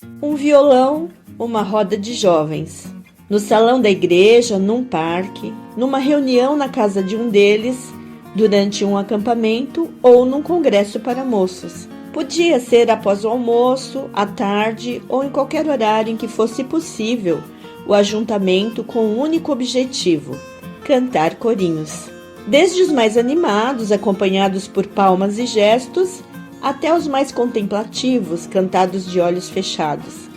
Um violão, uma roda de jovens. No salão da igreja, num parque, numa reunião na casa de um deles, durante um acampamento ou num congresso para moços. Podia ser após o almoço, à tarde ou em qualquer horário em que fosse possível o ajuntamento com um único objetivo: cantar corinhos. Desde os mais animados, acompanhados por palmas e gestos, até os mais contemplativos, cantados de olhos fechados.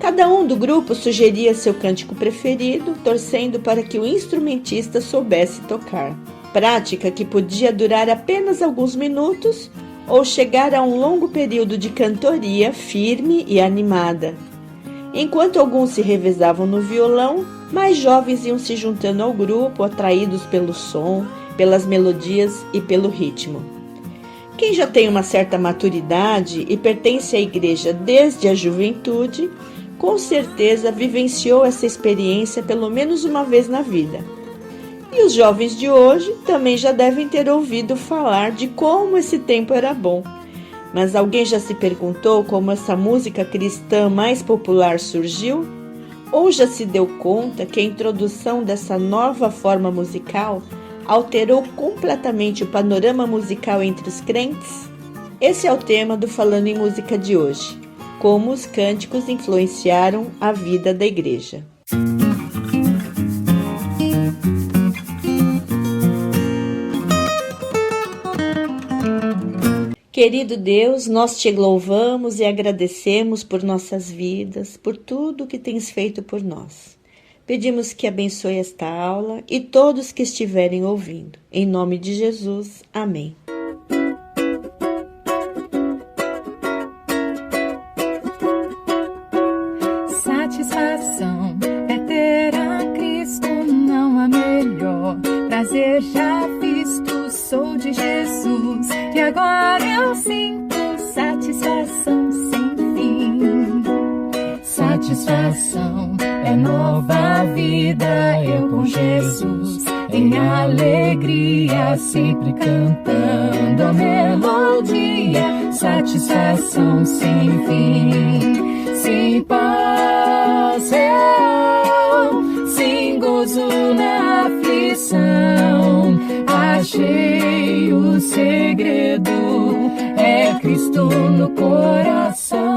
Cada um do grupo sugeria seu cântico preferido, torcendo para que o instrumentista soubesse tocar. Prática que podia durar apenas alguns minutos ou chegar a um longo período de cantoria firme e animada. Enquanto alguns se revezavam no violão, mais jovens iam se juntando ao grupo, atraídos pelo som, pelas melodias e pelo ritmo. Quem já tem uma certa maturidade e pertence à igreja desde a juventude, com certeza vivenciou essa experiência pelo menos uma vez na vida. E os jovens de hoje também já devem ter ouvido falar de como esse tempo era bom. Mas alguém já se perguntou como essa música cristã mais popular surgiu? Ou já se deu conta que a introdução dessa nova forma musical alterou completamente o panorama musical entre os crentes? Esse é o tema do Falando em Música de hoje: como os cânticos influenciaram a vida da igreja. Querido Deus, nós te louvamos e agradecemos por nossas vidas, por tudo que tens feito por nós. Pedimos que abençoe esta aula e todos que estiverem ouvindo. Em nome de Jesus, amém. Satisfação é ter a Cristo, não há melhor prazer já visto. Sou de Jesus e agora eu sinto satisfação sem fim. Satisfação é nova vida, eu com Jesus em alegria, sempre cantando a melodia. Satisfação sem fim, sem paz real, sem gozo na aflição. Achei o segredo, é Cristo no coração.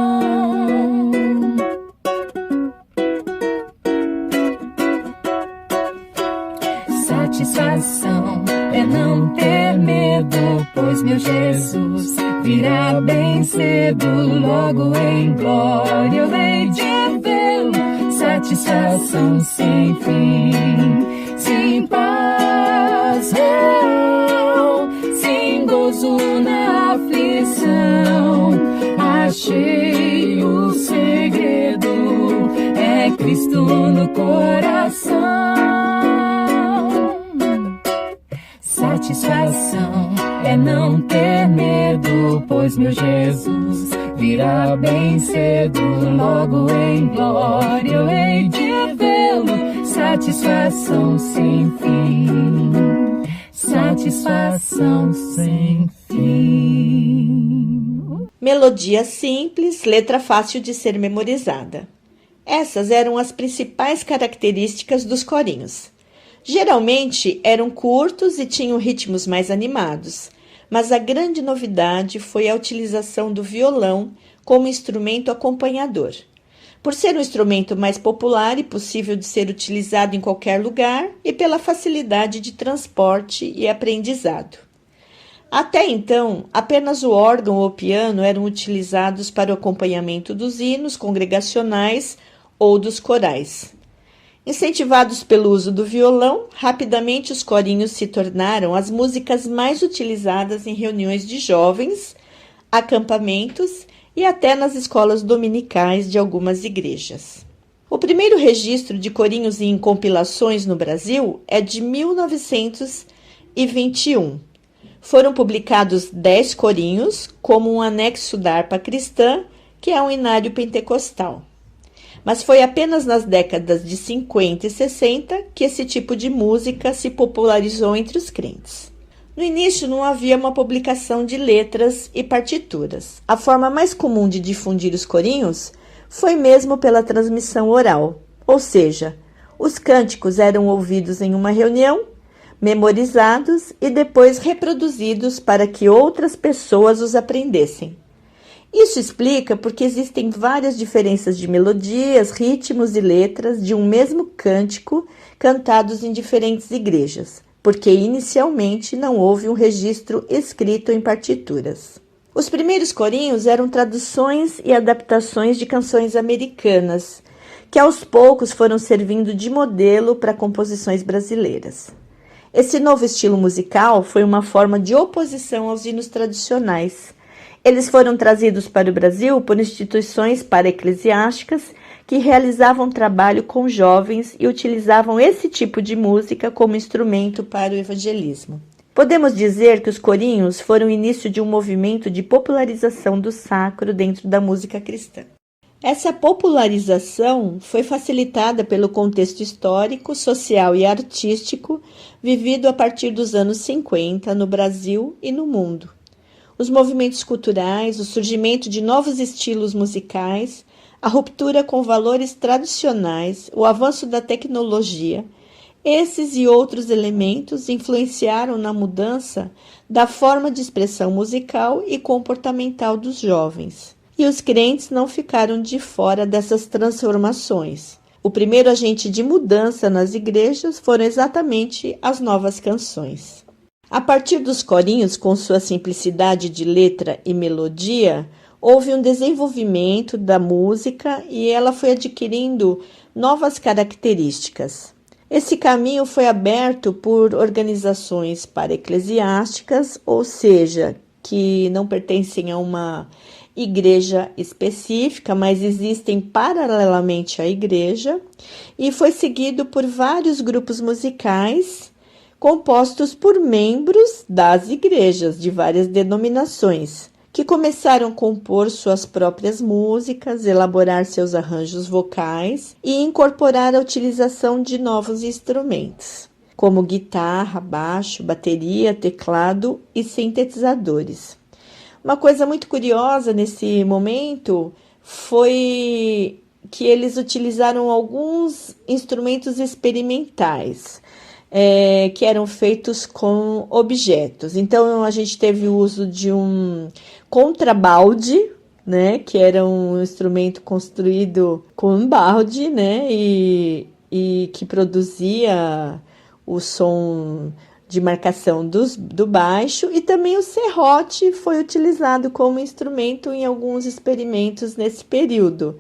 Satisfação é não ter medo, pois meu Jesus virá bem cedo, logo em glória eu hei de vê-lo. Satisfação sem fim, sem paz real, sem gozo na aflição. Achei o segredo, é Cristo no coração. Satisfação é não ter medo, pois meu Jesus virá bem cedo, logo em glória eu hei de vê-lo. Satisfação sem fim, satisfação sem fim. Melodia simples, letra fácil de ser memorizada. Essas eram as principais características dos corinhos. Geralmente eram curtos e tinham ritmos mais animados, mas a grande novidade foi a utilização do violão como instrumento acompanhador. Por ser um instrumento mais popular e possível de ser utilizado em qualquer lugar e pela facilidade de transporte e aprendizado. Até então, apenas o órgão ou o piano eram utilizados para o acompanhamento dos hinos congregacionais ou dos corais. Incentivados pelo uso do violão, rapidamente os corinhos se tornaram as músicas mais utilizadas em reuniões de jovens, acampamentos e até nas escolas dominicais de algumas igrejas. O primeiro registro de corinhos em compilações no Brasil é de 1921. Foram publicados 10 corinhos como um anexo da harpa cristã, que é um inário pentecostal. Mas foi apenas nas décadas de 50 e 60 que esse tipo de música se popularizou entre os crentes. No início não havia uma publicação de letras e partituras. A forma mais comum de difundir os corinhos foi mesmo pela transmissão oral, ou seja, os cânticos eram ouvidos em uma reunião, memorizados e depois reproduzidos para que outras pessoas os aprendessem. Isso explica porque existem várias diferenças de melodias, ritmos e letras de um mesmo cântico cantados em diferentes igrejas, porque inicialmente não houve um registro escrito em partituras. Os primeiros corinhos eram traduções e adaptações de canções americanas, que aos poucos foram servindo de modelo para composições brasileiras. Esse novo estilo musical foi uma forma de oposição aos hinos tradicionais. Eles foram trazidos para o Brasil por instituições para-eclesiásticas que realizavam trabalho com jovens e utilizavam esse tipo de música como instrumento para o evangelismo. Podemos dizer que os corinhos foram o início de um movimento de popularização do sacro dentro da música cristã. Essa popularização foi facilitada pelo contexto histórico, social e artístico vivido a partir dos anos 50 no Brasil e no mundo. Os movimentos culturais, o surgimento de novos estilos musicais, a ruptura com valores tradicionais, o avanço da tecnologia, esses e outros elementos influenciaram na mudança da forma de expressão musical e comportamental dos jovens. E os crentes não ficaram de fora dessas transformações. O primeiro agente de mudança nas igrejas foram exatamente as novas canções. A partir dos corinhos, com sua simplicidade de letra e melodia, houve um desenvolvimento da música e ela foi adquirindo novas características. Esse caminho foi aberto por organizações para-eclesiásticas, ou seja, que não pertencem a uma igreja específica, mas existem paralelamente à igreja, e foi seguido por vários grupos musicais compostos por membros das igrejas de várias denominações, que começaram a compor suas próprias músicas, elaborar seus arranjos vocais e incorporar a utilização de novos instrumentos, como guitarra, baixo, bateria, teclado e sintetizadores. Uma coisa muito curiosa nesse momento foi que eles utilizaram alguns instrumentos experimentais, que eram feitos com objetos. Então, a gente teve o uso de um contrabalde, né, que era um instrumento construído com um balde, né, e que produzia o som de marcação do baixo, e também o serrote foi utilizado como instrumento em alguns experimentos nesse período.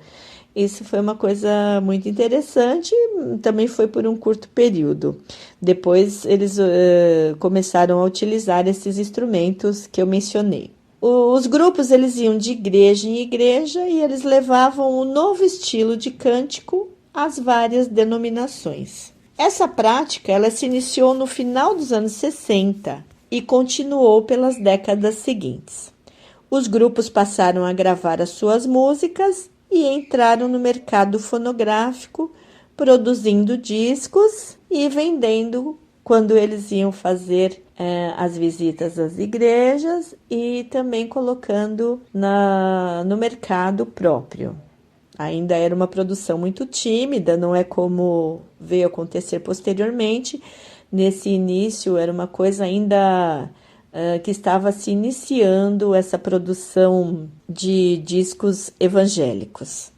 Isso foi uma coisa muito interessante, também foi por um curto período. Depois eles começaram a utilizar esses instrumentos que eu mencionei. Os grupos eles iam de igreja em igreja e eles levavam o novo estilo de cântico às várias denominações. Essa prática ela se iniciou no final dos anos 60 e continuou pelas décadas seguintes. Os grupos passaram a gravar as suas músicas e entraram no mercado fonográfico, produzindo discos e vendendo quando eles iam fazer as visitas às igrejas e também colocando no mercado próprio. Ainda era uma produção muito tímida, não é como veio acontecer posteriormente. Nesse início era uma coisa ainda que estava se iniciando essa produção de discos evangélicos.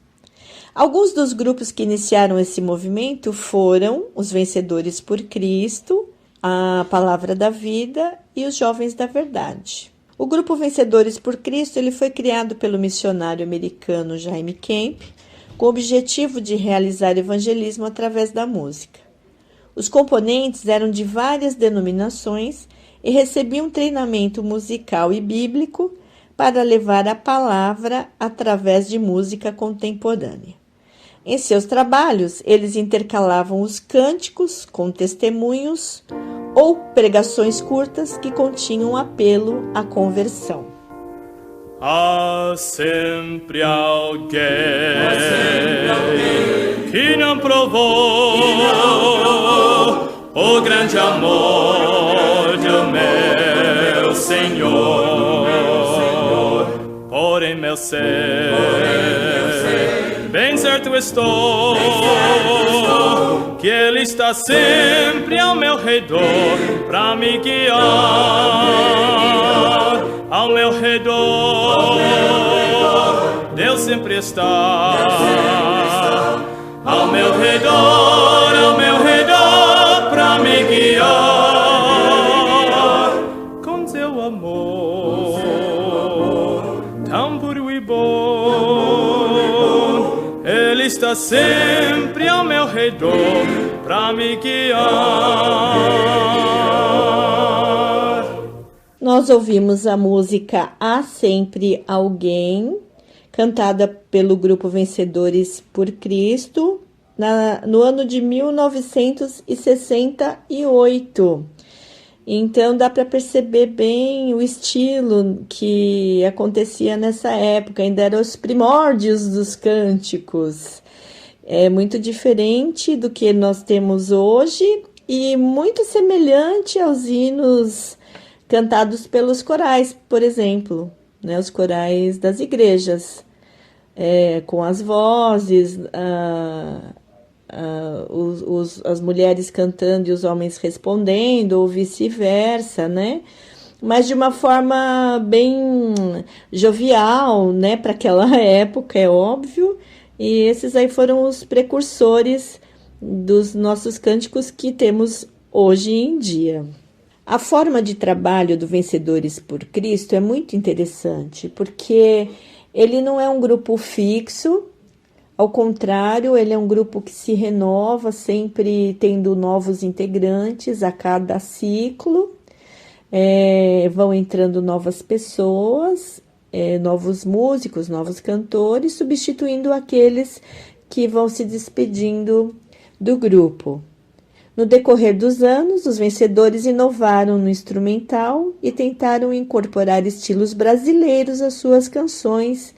Alguns dos grupos que iniciaram esse movimento foram os Vencedores por Cristo, a Palavra da Vida e os Jovens da Verdade. O grupo Vencedores por Cristo ele foi criado pelo missionário americano Jaime Kemp, com o objetivo de realizar evangelismo através da música. Os componentes eram de várias denominações e recebiam treinamento musical e bíblico para levar a palavra através de música contemporânea. Em seus trabalhos, eles intercalavam os cânticos com testemunhos ou pregações curtas que continham apelo à conversão. Há sempre alguém que não provou o grande amor do meu Senhor. Porém meu ser certo estou que Ele está sempre ao meu redor pra me guiar. Ao meu redor, Deus sempre está. Ao meu redor, pra me guiar com seu amor tão puro e bom. Ele está sempre ao meu redor pra me guiar. Nós ouvimos a música Há Sempre Alguém, cantada pelo grupo Vencedores por Cristo, no ano de 1968. Então dá para perceber bem o estilo que acontecia nessa época, ainda eram os primórdios dos cânticos. É muito diferente do que nós temos hoje e muito semelhante aos hinos cantados pelos corais, por exemplo, né, os corais das igrejas, com as vozes, as mulheres cantando e os homens respondendo, ou vice-versa, né? Mas de uma forma bem jovial, né, para aquela época, é óbvio, e esses aí foram os precursores dos nossos cânticos que temos hoje em dia. A forma de trabalho do Vencedores por Cristo é muito interessante, porque ele não é um grupo fixo, ao contrário, ele é um grupo que se renova, sempre tendo novos integrantes a cada ciclo, vão entrando novas pessoas, novos músicos, novos cantores, substituindo aqueles que vão se despedindo do grupo. No decorrer dos anos, os vencedores inovaram no instrumental e tentaram incorporar estilos brasileiros às suas canções,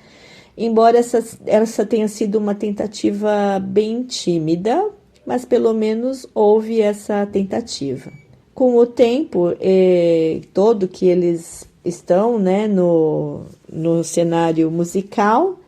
embora essa tenha sido uma tentativa bem tímida, mas pelo menos houve essa tentativa. Com o tempo todo que eles estão, né, no cenário musical,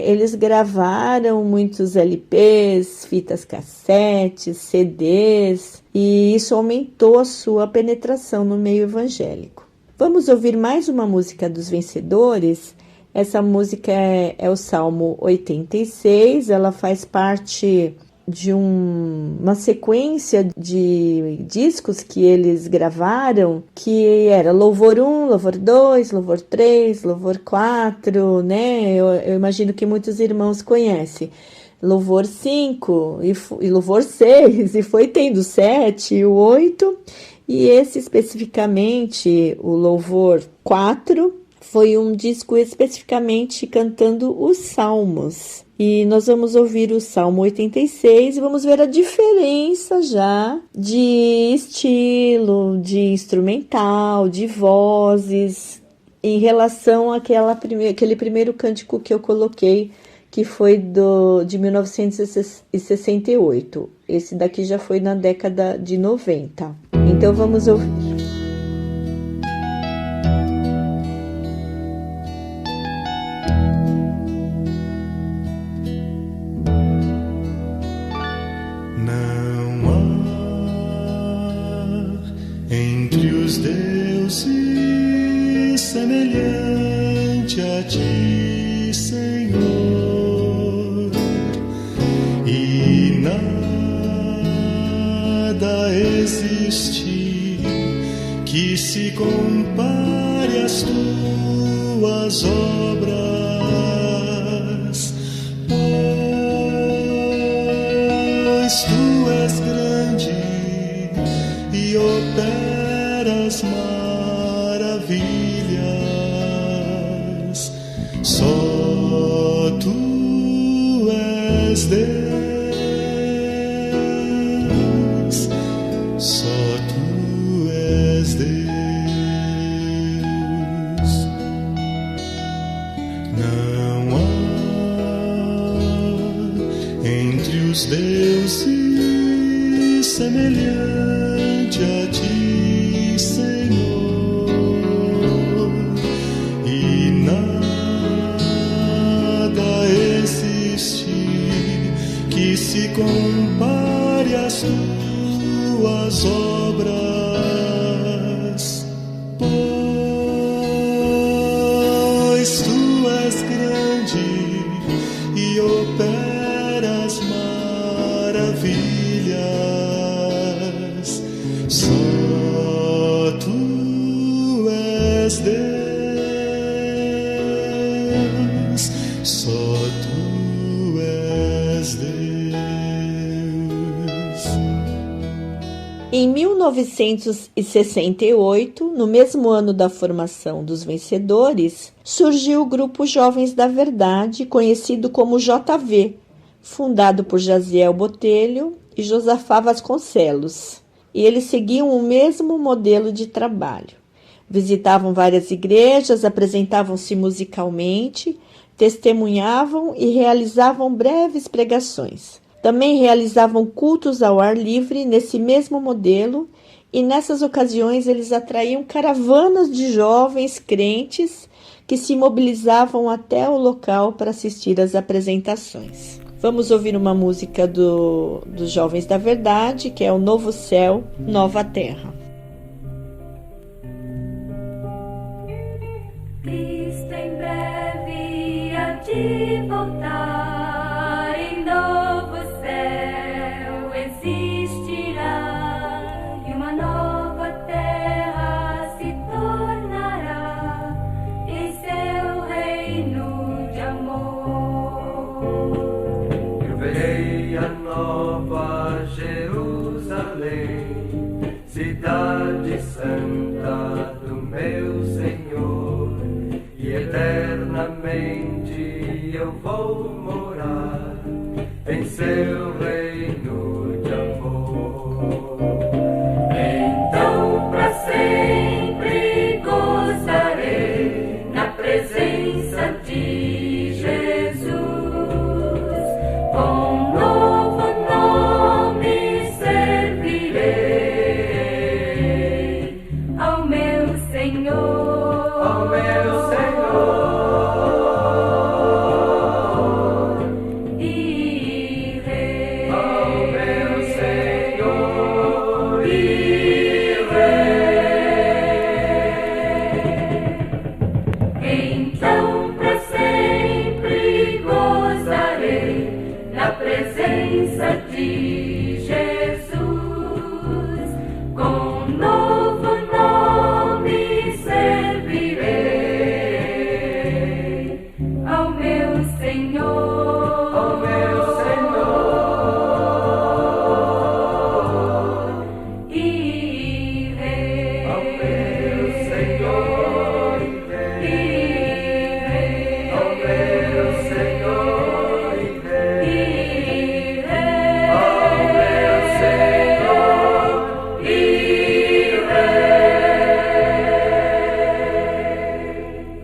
eles gravaram muitos LPs, fitas cassetes, CDs, e isso aumentou a sua penetração no meio evangélico. Vamos ouvir mais uma música dos Vencedores. Essa música é o Salmo 86, ela faz parte de uma sequência de discos que eles gravaram, que era Louvor 1, Louvor 2, Louvor 3, Louvor 4, né? Eu imagino que muitos irmãos conhecem. Louvor 5 e Louvor 6, e foi tendo 7 e o 8, e esse especificamente, o Louvor 4, foi um disco especificamente cantando os salmos. E nós vamos ouvir o Salmo 86 e vamos ver a diferença já de estilo, de instrumental, de vozes, em relação àquele primeiro cântico que eu coloquei, que foi de 1968. Esse daqui já foi na década de 90. Então vamos ouvir. Semelhante a ti, Senhor, e nada existe que se compare às tuas obras, pois tu és grande e operas maravilhas. Só tu és Deus, só tu és Deus. Não há entre os deuses semelhante a ti, Senhor. Nada existe que se compare às tuas obras, pois tu és grande e operas maravilhas. Só tu és Deus, só tu és Deus. Em 1968, no mesmo ano da formação dos Vencedores, surgiu o grupo Jovens da Verdade, conhecido como JV, fundado por Jaziel Botelho e Josafá Vasconcelos. E eles seguiam o mesmo modelo de trabalho. Visitavam várias igrejas, apresentavam-se musicalmente, testemunhavam e realizavam breves pregações. Também realizavam cultos ao ar livre nesse mesmo modelo, e nessas ocasiões eles atraíam caravanas de jovens crentes que se mobilizavam até o local para assistir às apresentações. Vamos ouvir uma música dos Jovens da Verdade, que é o Novo Céu, Nova Terra. Cristo em breve há de voltar, em novo céu existirá, e uma nova terra se tornará em seu reino de amor. Eu verei a nova Jerusalém, cidade santa do meu Senhor, e eternamente eu vou morar em seu reino de amor. Então pra sempre gozarei na presença de Jesus, com novo nome servirei ao meu Senhor, Ao meu Senhor. e Rei, Ao meu Senhor e Rei. Então pra sempre gozarei na presença de Jesus, com novo nome servirei ao meu Senhor, Ao meu Senhor. e Rei, Ao meu Senhor e e Rei. Ao Rei, meu Senhor e Rei. e Rei, Ao meu Senhor e Rei.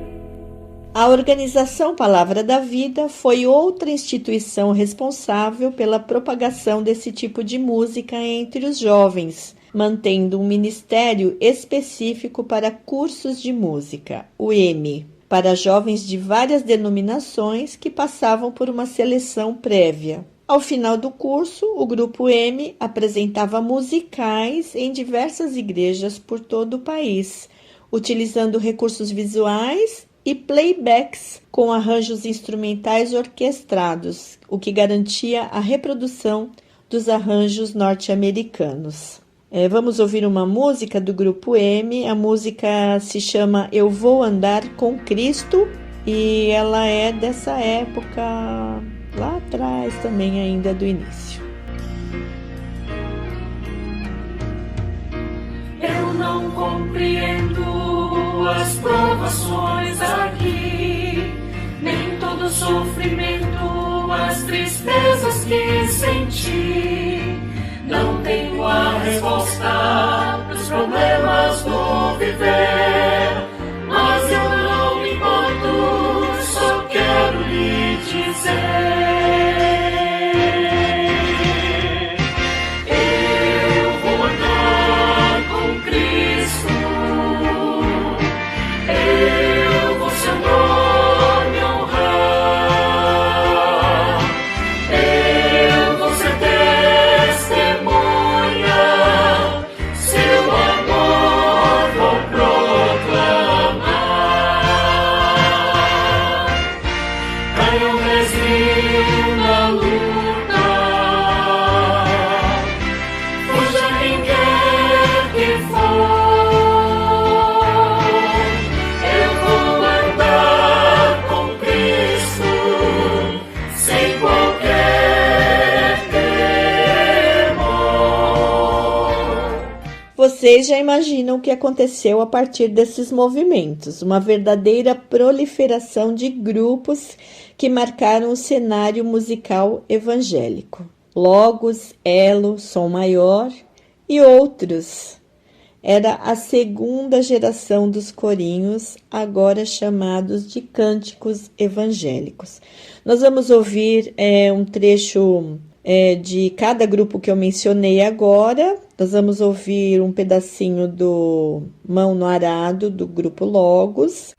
A Organização Palavra da Vida foi outra instituição responsável pela propagação desse tipo de música entre os jovens, mantendo um ministério específico para cursos de música, o EME, para jovens de várias denominações que passavam por uma seleção prévia. Ao final do curso, o grupo EME apresentava musicais em diversas igrejas por todo o país, utilizando recursos visuais e playbacks com arranjos instrumentais orquestrados, o que garantia a reprodução dos arranjos norte-americanos. Vamos ouvir uma música do grupo M. A música se chama Eu Vou Andar com Cristo e ela é dessa época lá atrás também, ainda do início. Eu não compreendo as provações aqui, nem todo o sofrimento, as tristezas que senti. Não tenho a resposta dos problemas do viver, mas eu não me importo, só quero lhe dizer. Eu vocês já imaginam o que aconteceu a partir desses movimentos, uma verdadeira proliferação de grupos que marcaram o cenário musical evangélico. Logos, Elo, Som Maior e outros. Era a segunda geração dos corinhos, agora chamados de cânticos evangélicos. Nós vamos ouvir um trecho de cada grupo que eu mencionei agora. Nós vamos ouvir um pedacinho do Mão no Arado, do grupo Logos.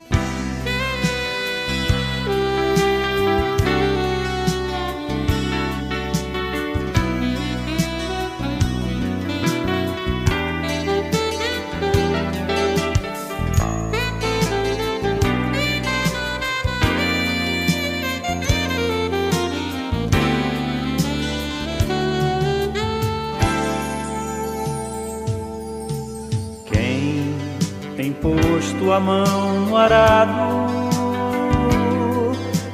Tem posto a mão no arado,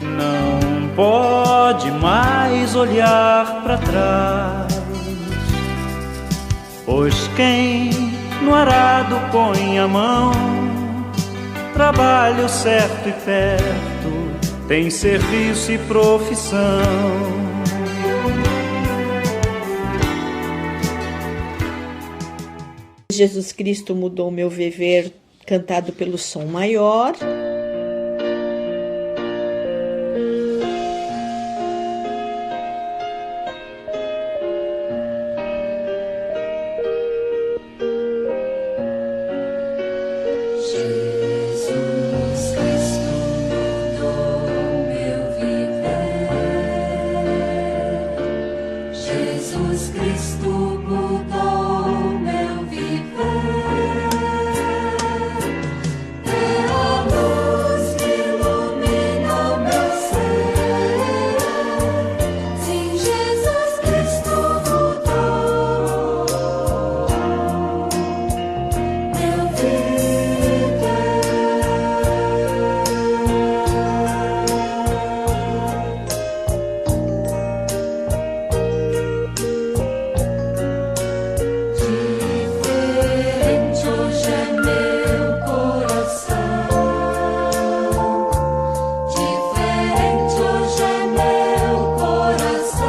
não pode mais olhar para trás, pois quem no arado põe a mão, trabalho certo e perto, tem serviço e profissão. Jesus Cristo mudou meu viver, cantado pelo Som Maior. Jesus Cristo mudou meu viver. É a luz que ilumina o meu ser. Sim, Jesus Cristo mudou meu viver. Diferente hoje é meu coração. Diferente hoje é meu coração.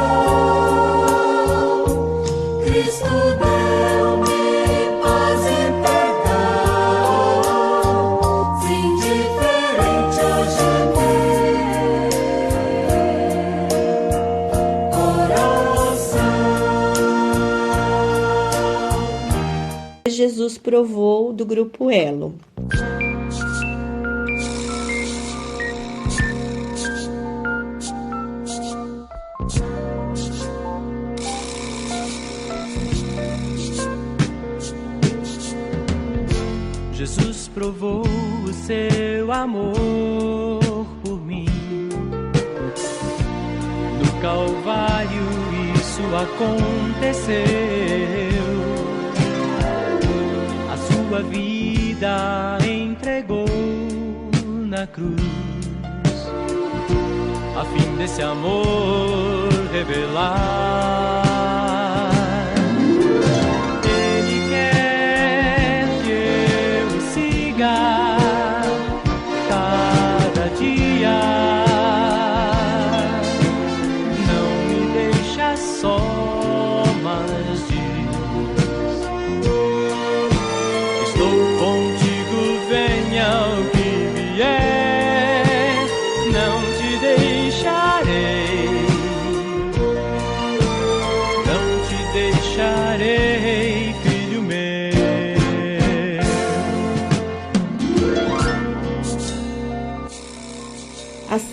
Cristo deu-me paz e perdão. Sim, diferente hoje é meu coração. Jesus provou, do grupo Elo. Jesus provou o seu amor por mim. No Calvário isso aconteceu. A sua vida entregou na cruz, a fim desse amor revelar. Ele quer que eu o siga cada dia, não me deixa só, mas diz: estou contigo, venha o que vier, não te deixarei, não te deixarei, filho meu.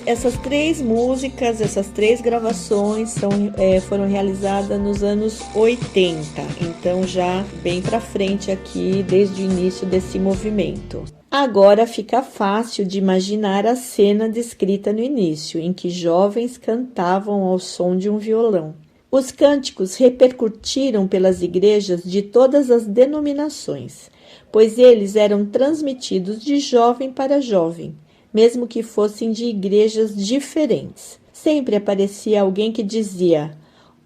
Essas três músicas, essas três gravações foram realizadas nos anos 80, então já bem para frente aqui, desde o início desse movimento. Agora fica fácil de imaginar a cena descrita no início, em que jovens cantavam ao som de um violão. Os cânticos repercutiram pelas igrejas de todas as denominações, pois eles eram transmitidos de jovem para jovem, mesmo que fossem de igrejas diferentes. Sempre aparecia alguém que dizia: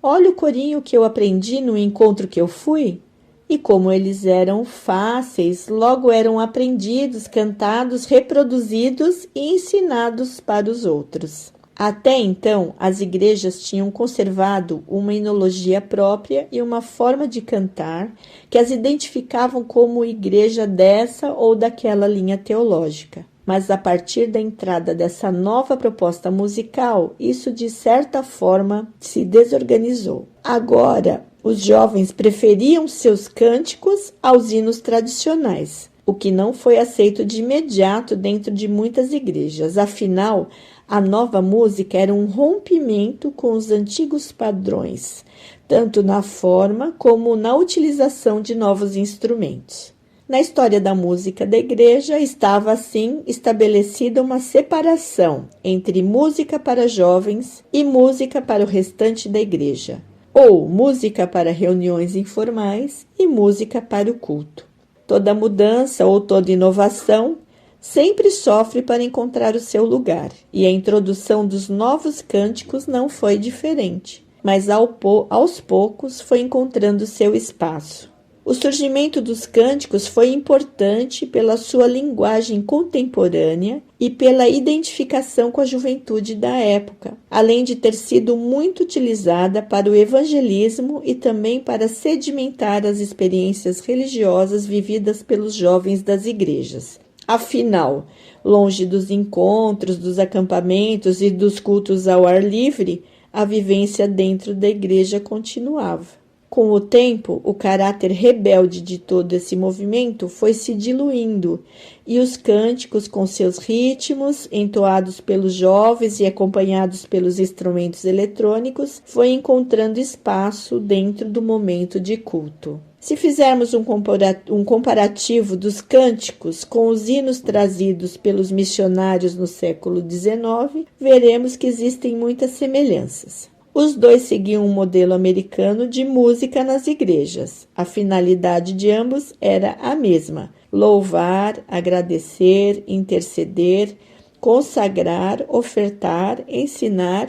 olha o corinho que eu aprendi no encontro que eu fui. E como eles eram fáceis, logo eram aprendidos, cantados, reproduzidos e ensinados para os outros. Até então, as igrejas tinham conservado uma enologia própria e uma forma de cantar que as identificavam como igreja dessa ou daquela linha teológica. Mas a partir da entrada dessa nova proposta musical, isso de certa forma se desorganizou. Agora, os jovens preferiam seus cânticos aos hinos tradicionais, o que não foi aceito de imediato dentro de muitas igrejas. Afinal, a nova música era um rompimento com os antigos padrões, tanto na forma como na utilização de novos instrumentos. Na história da música da igreja, estava assim estabelecida uma separação entre música para jovens e música para o restante da igreja, ou música para reuniões informais e música para o culto. Toda mudança ou toda inovação sempre sofre para encontrar o seu lugar, e a introdução dos novos cânticos não foi diferente, mas aos poucos foi encontrando seu espaço. O surgimento dos cânticos foi importante pela sua linguagem contemporânea e pela identificação com a juventude da época, além de ter sido muito utilizada para o evangelismo e também para sedimentar as experiências religiosas vividas pelos jovens das igrejas. Afinal, longe dos encontros, dos acampamentos e dos cultos ao ar livre, a vivência dentro da igreja continuava. Com o tempo, o caráter rebelde de todo esse movimento foi se diluindo e os cânticos, com seus ritmos, entoados pelos jovens e acompanhados pelos instrumentos eletrônicos, foi encontrando espaço dentro do momento de culto. Se fizermos um comparativo dos cânticos com os hinos trazidos pelos missionários no século XIX, veremos que existem muitas semelhanças. Os dois seguiam um modelo americano de música nas igrejas. A finalidade de ambos era a mesma: louvar, agradecer, interceder, consagrar, ofertar, ensinar,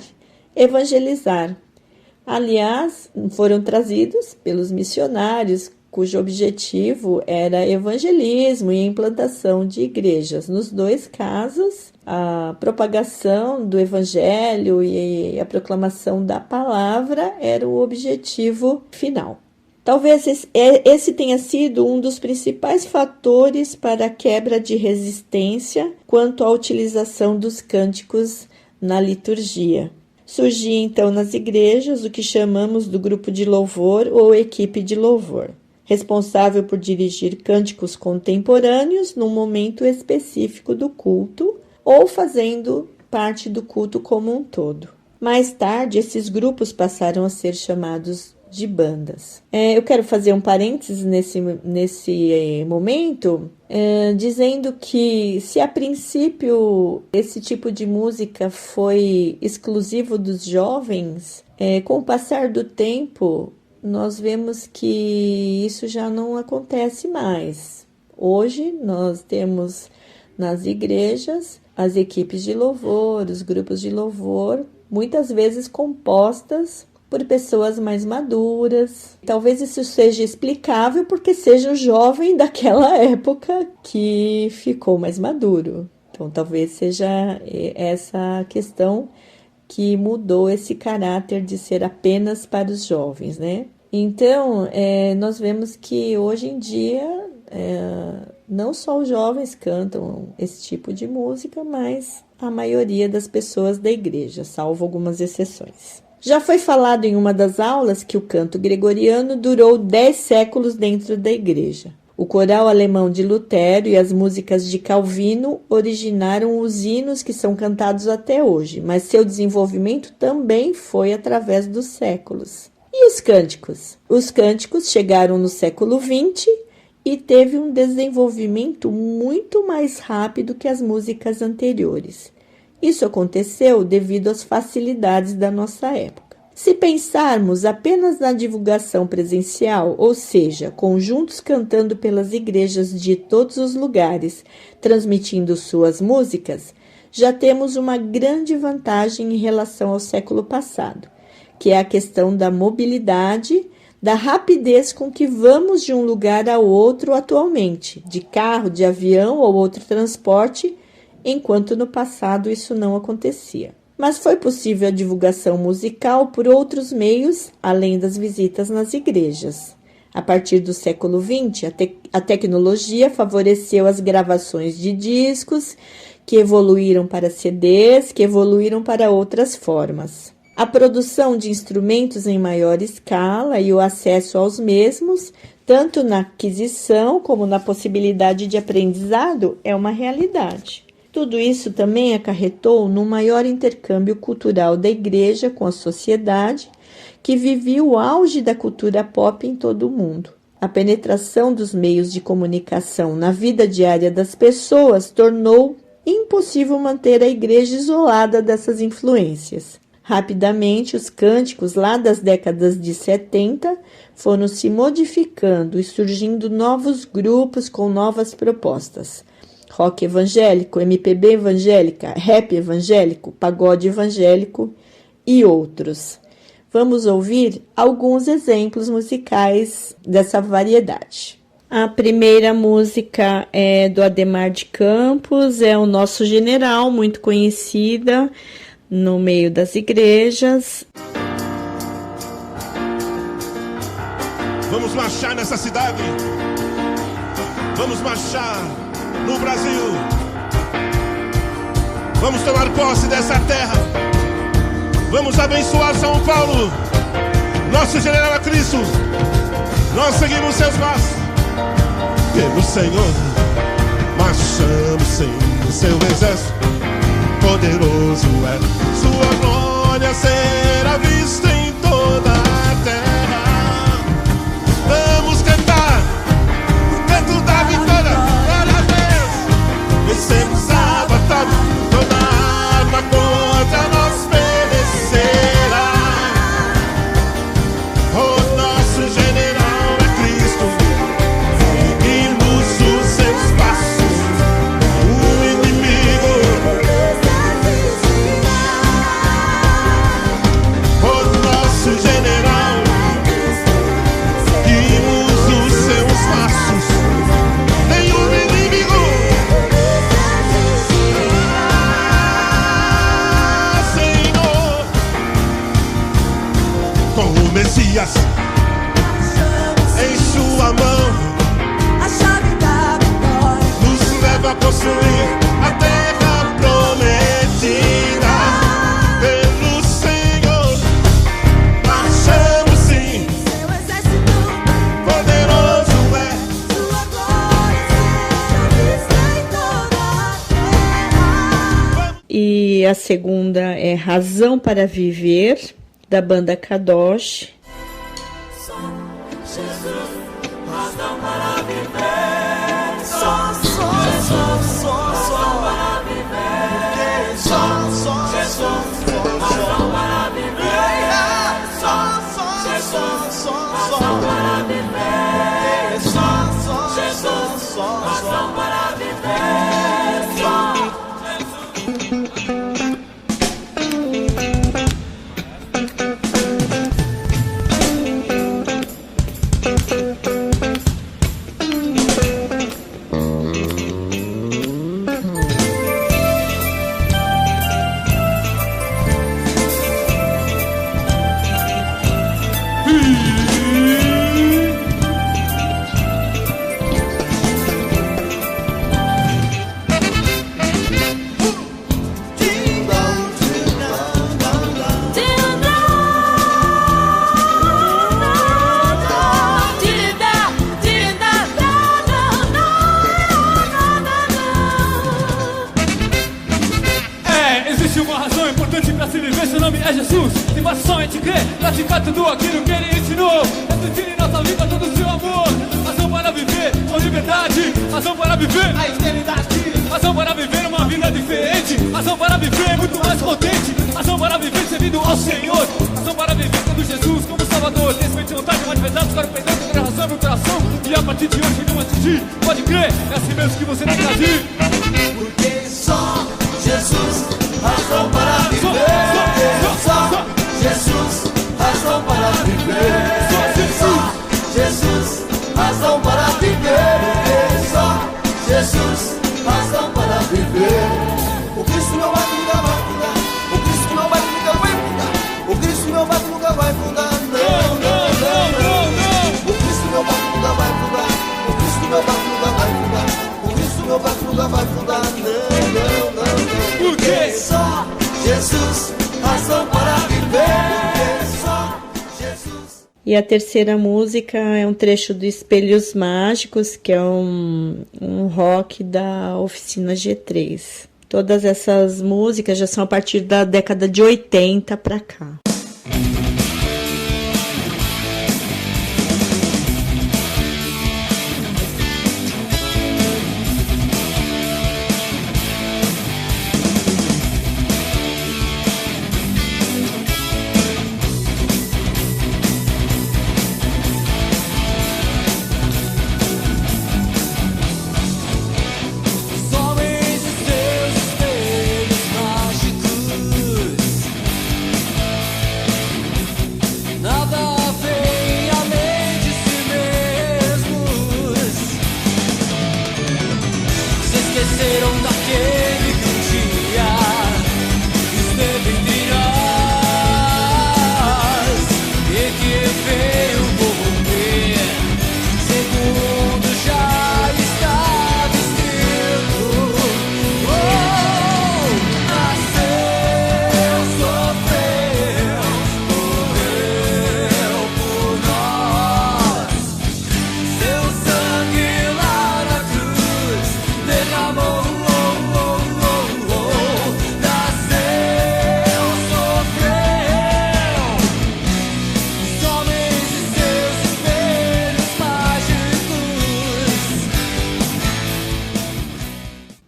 evangelizar. Aliás, foram trazidos pelos missionários, cujo objetivo era evangelismo e implantação de igrejas. Nos dois casos, a propagação do evangelho e a proclamação da palavra era o objetivo final. Talvez esse tenha sido um dos principais fatores para a quebra de resistência quanto à utilização dos cânticos na liturgia. Surgia então nas igrejas o que chamamos do grupo de louvor ou equipe de louvor, responsável por dirigir cânticos contemporâneos num momento específico do culto ou fazendo parte do culto como um todo. Mais tarde, esses grupos passaram a ser chamados de bandas. Eu quero fazer um parênteses nesse momento, dizendo que se a princípio esse tipo de música foi exclusivo dos jovens, com o passar do tempo nós vemos que isso já não acontece mais. Hoje nós temos nas igrejas as equipes de louvor, os grupos de louvor, muitas vezes compostas por pessoas mais maduras. Talvez isso seja explicável porque seja o jovem daquela época que ficou mais maduro. Então talvez seja essa questão que mudou esse caráter de ser apenas para os jovens, né? Então, nós vemos que hoje em dia não só os jovens cantam esse tipo de música, mas a maioria das pessoas da igreja, salvo algumas exceções. Já foi falado em uma das aulas que o canto gregoriano durou 10 séculos dentro da igreja. O coral alemão de Lutero e as músicas de Calvino originaram os hinos que são cantados até hoje, mas seu desenvolvimento também foi através dos séculos. E os cânticos? Os cânticos chegaram no século XX e teve um desenvolvimento muito mais rápido que as músicas anteriores. Isso aconteceu devido às facilidades da nossa época. Se pensarmos apenas na divulgação presencial, ou seja, conjuntos cantando pelas igrejas de todos os lugares, transmitindo suas músicas, já temos uma grande vantagem em relação ao século passado, que é a questão da mobilidade da rapidez com que vamos de um lugar ao outro atualmente, de carro, de avião ou outro transporte, enquanto no passado isso não acontecia. Mas foi possível a divulgação musical por outros meios, além das visitas nas igrejas. A partir do século XX, a tecnologia favoreceu as gravações de discos, que evoluíram para CDs, que evoluíram para outras formas. A produção de instrumentos em maior escala e o acesso aos mesmos, tanto na aquisição como na possibilidade de aprendizado, é uma realidade. Tudo isso também acarretou num maior intercâmbio cultural da igreja com a sociedade, que vivia o auge da cultura pop em todo o mundo. A penetração dos meios de comunicação na vida diária das pessoas tornou impossível manter a igreja isolada dessas influências. Rapidamente, os cânticos lá das décadas de 70 foram se modificando e surgindo novos grupos com novas propostas. Rock evangélico, MPB evangélica, rap evangélico, pagode evangélico e outros. Vamos ouvir alguns exemplos musicais dessa variedade. A primeira música é do Adhemar de Campos, é o Nosso General, muito conhecida no meio das igrejas. Vamos marchar nessa cidade, vamos marchar no Brasil, vamos tomar posse dessa terra, vamos abençoar São Paulo. Nosso general é Cristo, nós seguimos seus passos. Pelo Senhor marchamos sem seu exército, poderoso é sua glória, será vista em toda a terra. Vamos cantar o canto da vitória, glória a Deus. Vencemos a batalha, toda arma contra nós perecerá. O nosso general é Cristo, seguimos os seus passos. O inimigo, o nosso general, seguimos os seus passos. Nenhum inimigo, Senhor, com o Messias em sua mão, A chave da vitória. nos leva a construir a terra prometida. Pelo Senhor marchamos sim, Seu exército, poderoso é. sua glória seja vista em toda a terra. E a segunda é Razão para Viver, da banda Kadosh. Existe uma razão importante pra se viver, seu nome é Jesus. Tem mais só em te crer, praticar tudo aquilo que ele ensinou. Refletir em nossa vida todo o seu amor. Razão para viver com liberdade, razão para viver a eternidade, razão para viver uma vida diferente, razão para viver muito mais potente, razão para viver servindo ao Senhor, razão para viver tendo Jesus como Salvador. Respeite vontade, mais pesados, para o perdão, ter razão no coração. E a partir de hoje não assistir, pode crer, é assim mesmo que você tem que agir. Porque só Jesus, razão para viver. Só Jesus, razão para viver. Só Jesus. nada, não. Por quê? Só Jesus, razão para viver. Só Jesus. E a terceira música é um trecho do Espelhos Mágicos, que é um rock da Oficina G3. Todas essas músicas já são a partir da década de 80 para cá.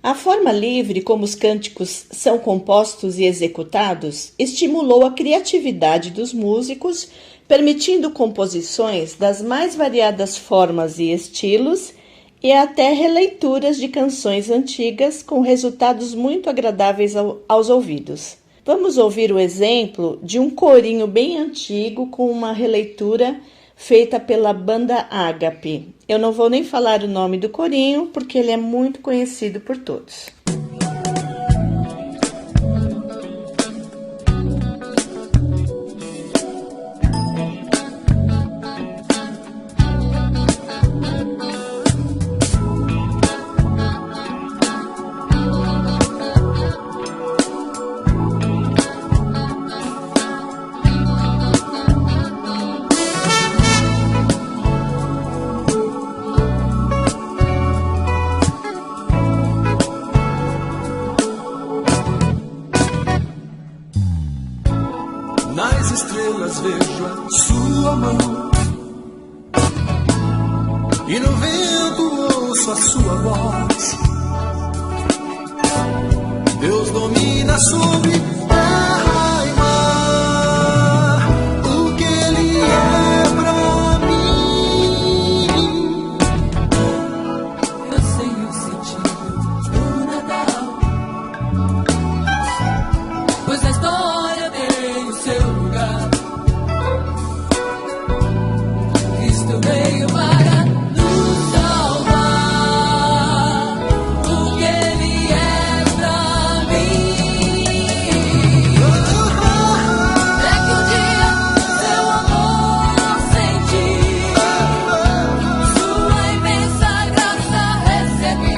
A forma livre como os cânticos são compostos e executados estimulou a criatividade dos músicos, permitindo composições das mais variadas formas e estilos e até releituras de canções antigas com resultados muito agradáveis aos ouvidos. Vamos ouvir o exemplo de um corinho bem antigo com uma releitura feita pela banda Ágape. Eu não vou nem falar o nome do corinho, porque ele é muito conhecido por todos. Nas estrelas vejo a sua mão, e no vento ouço a sua voz. Deus domina sobre terra e mar, o que Ele é pra mim. Eu sei o sentido do Natal, pois a história tem o seu lugar. Cristo veio para nos salvar, o que Ele é pra mim. É que um dia seu amor senti, sua imensa graça recebi.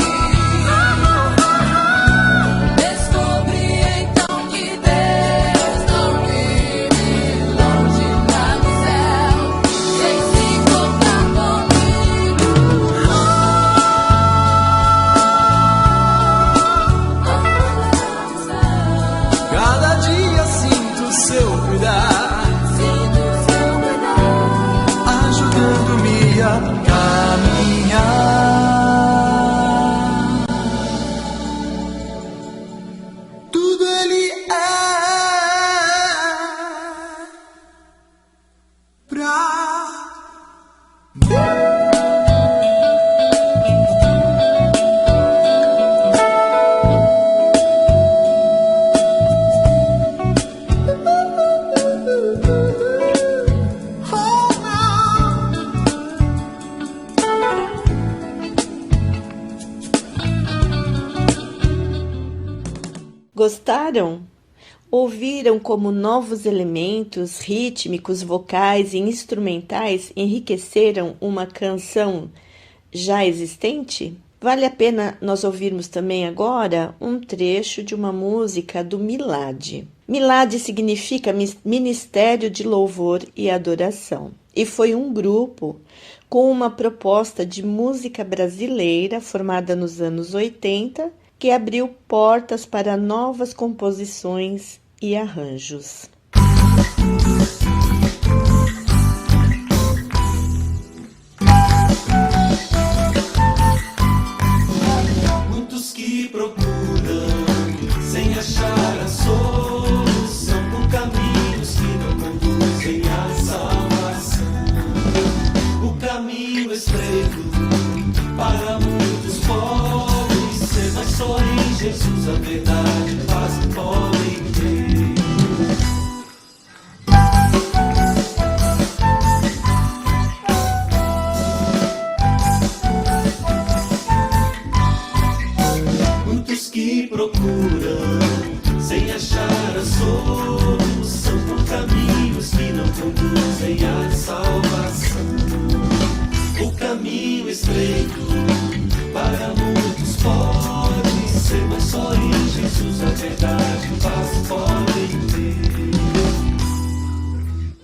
Descobri então que Deus não vive longe lá no céu, sem se encontrar comigo. Cada dia sinto o seu cuidar, ajudando-me a caminhar. Tudo Ele é pra mim. Gostaram? Ouviram como novos elementos rítmicos, vocais e instrumentais enriqueceram uma canção já existente? Vale a pena nós ouvirmos também agora um trecho de uma música do Milad. Milad significa Ministério de Louvor e Adoração e foi um grupo com uma proposta de música brasileira formada nos anos 80 que abriu portas para novas composições e arranjos. Muitos que procuram sem achar a solução por caminhos que não conduzem à salvação. O caminho estreito para muitos podem ser, mas só em Jesus a verdade e paz podem ter. Que procuram sem achar a solução por caminhos que não conduzem à salvação. O caminho estreito para muitos pode ser, mas só em Jesus a verdade e paz podem ter.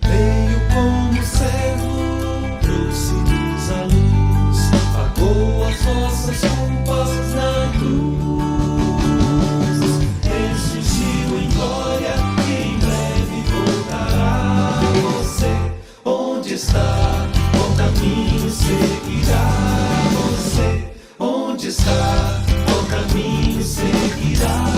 Veio como servo, trouxe-nos a luz, pagou as nossas culpas na cruz. Onde está? Qual caminho seguirá você? Onde está? Qual caminho seguirá?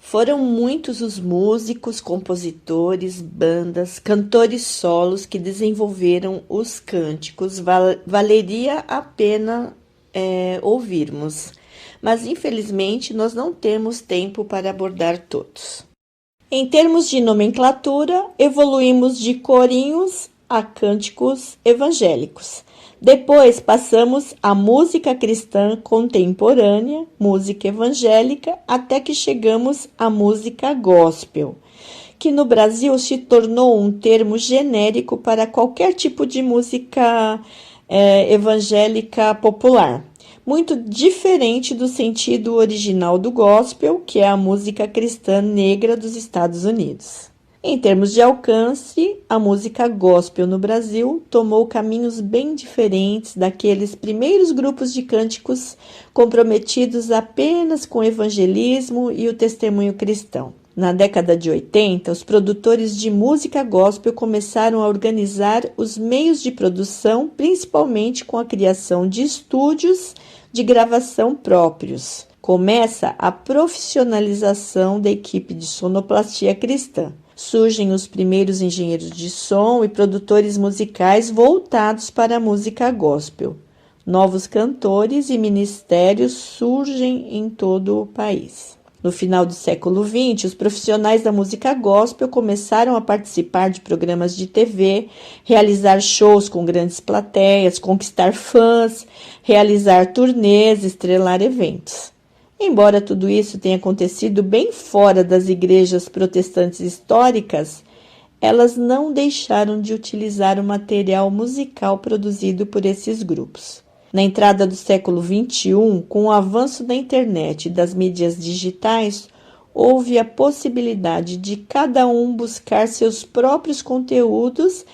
Foram muitos os músicos, compositores, bandas, cantores solos que desenvolveram os cânticos. Valeria a pena ouvirmos, mas infelizmente nós não temos tempo para abordar todos. Em termos de nomenclatura, evoluímos de corinhos a cânticos evangélicos. Depois passamos à música cristã contemporânea, música evangélica, até que chegamos à música gospel, que no Brasil se tornou um termo genérico para qualquer tipo de música evangélica popular, muito diferente do sentido original do gospel, que é a música cristã negra dos Estados Unidos. Em termos de alcance, a música gospel no Brasil tomou caminhos bem diferentes daqueles primeiros grupos de cânticos comprometidos apenas com o evangelismo e o testemunho cristão. Na década de 80, os produtores de música gospel começaram a organizar os meios de produção, principalmente com a criação de estúdios de gravação próprios. Começa a profissionalização da equipe de sonoplastia cristã. Surgem os primeiros engenheiros de som e produtores musicais voltados para a música gospel. Novos cantores e ministérios surgem em todo o país. No final do século XX, os profissionais da música gospel começaram a participar de programas de TV, realizar shows com grandes plateias, conquistar fãs, realizar turnês, estrelar eventos. Embora tudo isso tenha acontecido bem fora das igrejas protestantes históricas, elas não deixaram de utilizar o material musical produzido por esses grupos. Na entrada do século XXI, com o avanço da internet e das mídias digitais, houve a possibilidade de cada um buscar seus próprios conteúdos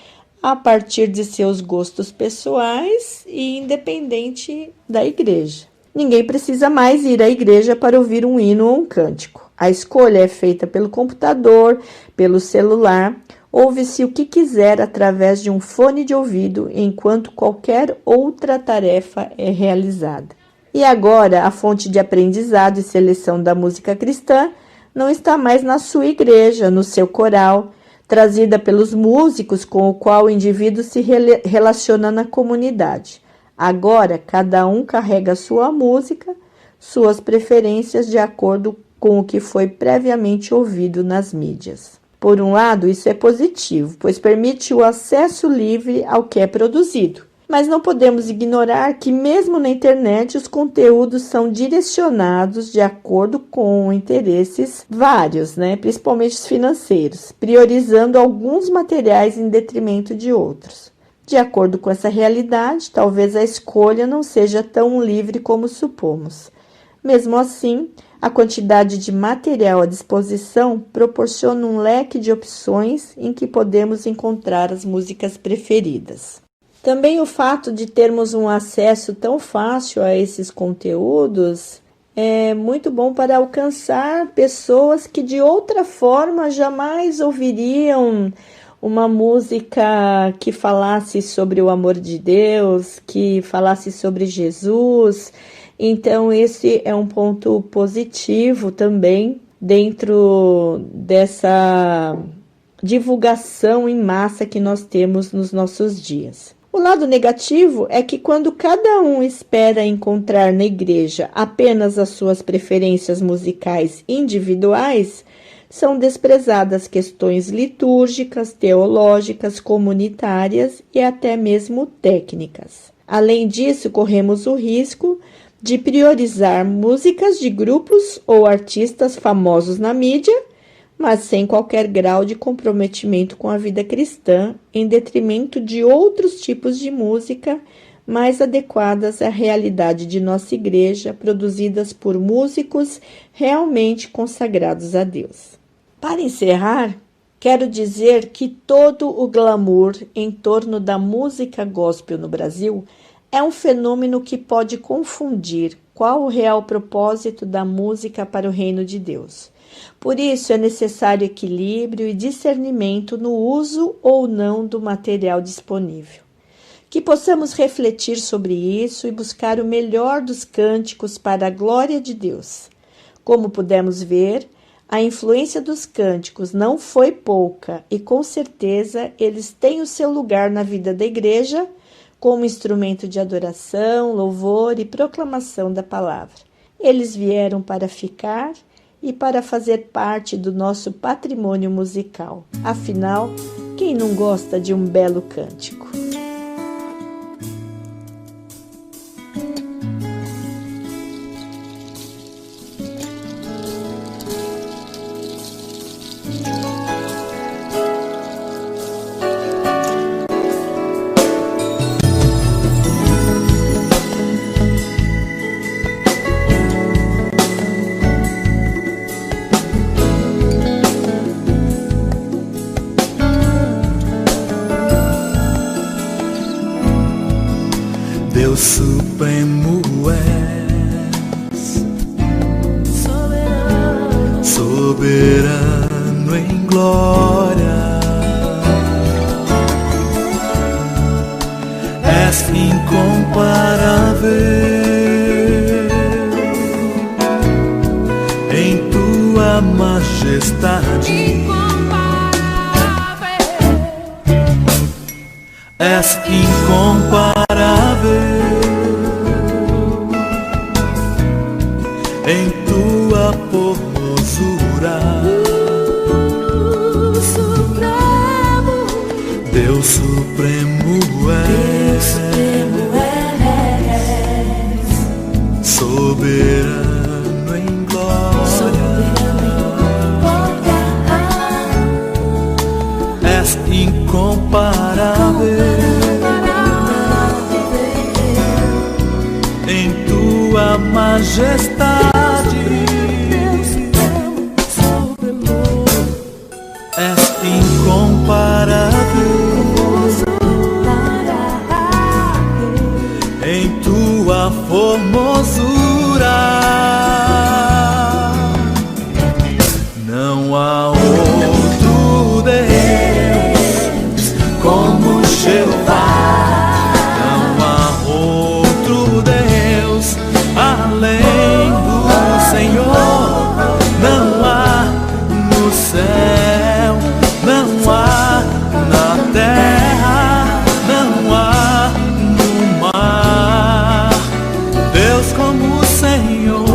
a partir de seus gostos pessoais e independente da igreja. Ninguém precisa mais ir à igreja para ouvir um hino ou um cântico. A escolha é feita pelo computador, pelo celular, ouve-se o que quiser através de um fone de ouvido, enquanto qualquer outra tarefa é realizada. E agora, a fonte de aprendizado e seleção da música cristã não está mais na sua igreja, no seu coral, trazida pelos músicos com o qual o indivíduo se relaciona na comunidade. Agora, cada um carrega sua música, suas preferências de acordo com o que foi previamente ouvido nas mídias. Por um lado, isso é positivo, pois permite o acesso livre ao que é produzido. Mas não podemos ignorar que mesmo na internet os conteúdos são direcionados de acordo com interesses vários, né? Principalmente os financeiros, priorizando alguns materiais em detrimento de outros. De acordo com essa realidade, talvez a escolha não seja tão livre como supomos. Mesmo assim, a quantidade de material à disposição proporciona um leque de opções em que podemos encontrar as músicas preferidas. Também o fato de termos um acesso tão fácil a esses conteúdos é muito bom para alcançar pessoas que de outra forma jamais ouviriam uma música que falasse sobre o amor de Deus, que falasse sobre Jesus. Então esse é um ponto positivo também dentro dessa divulgação em massa que nós temos nos nossos dias. O lado negativo é que quando cada um espera encontrar na igreja apenas as suas preferências musicais individuais, são desprezadas questões litúrgicas, teológicas, comunitárias e até mesmo técnicas. Além disso, corremos o risco de priorizar músicas de grupos ou artistas famosos na mídia, mas sem qualquer grau de comprometimento com a vida cristã, em detrimento de outros tipos de música mais adequadas à realidade de nossa igreja, produzidas por músicos realmente consagrados a Deus. Para encerrar, quero dizer que todo o glamour em torno da música gospel no Brasil é um fenômeno que pode confundir qual o real propósito da música para o reino de Deus. Por isso, é necessário equilíbrio e discernimento no uso ou não do material disponível. Que possamos refletir sobre isso e buscar o melhor dos cânticos para a glória de Deus. Como pudemos ver, a influência dos cânticos não foi pouca e, com certeza, eles têm o seu lugar na vida da igreja como instrumento de adoração, louvor e proclamação da palavra. Eles vieram para ficar e para fazer parte do nosso patrimônio musical. Afinal, quem não gosta de um belo cântico? Deus supremo és, soberano em glória, és incomparável em tua majestade. És incomparável em tua formosura. Deus supremo és, soberano em glória, és incomparável em tua majestade. És incomparável em tua formosura. Não há outro Deus como Jeová. Não há outro Deus além do Senhor. Não há no céu, não há na terra, não há no mar Deus como o Senhor.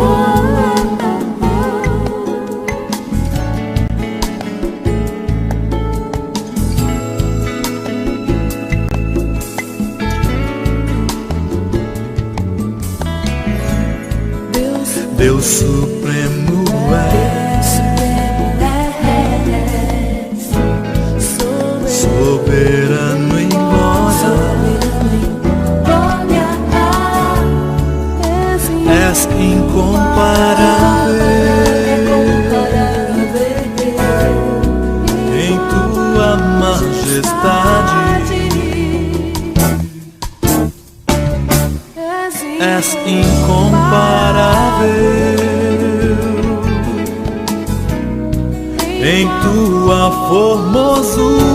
Deus supremo és, soberano em glória, és incomparável em tua majestade, és incomparável em tua formosura.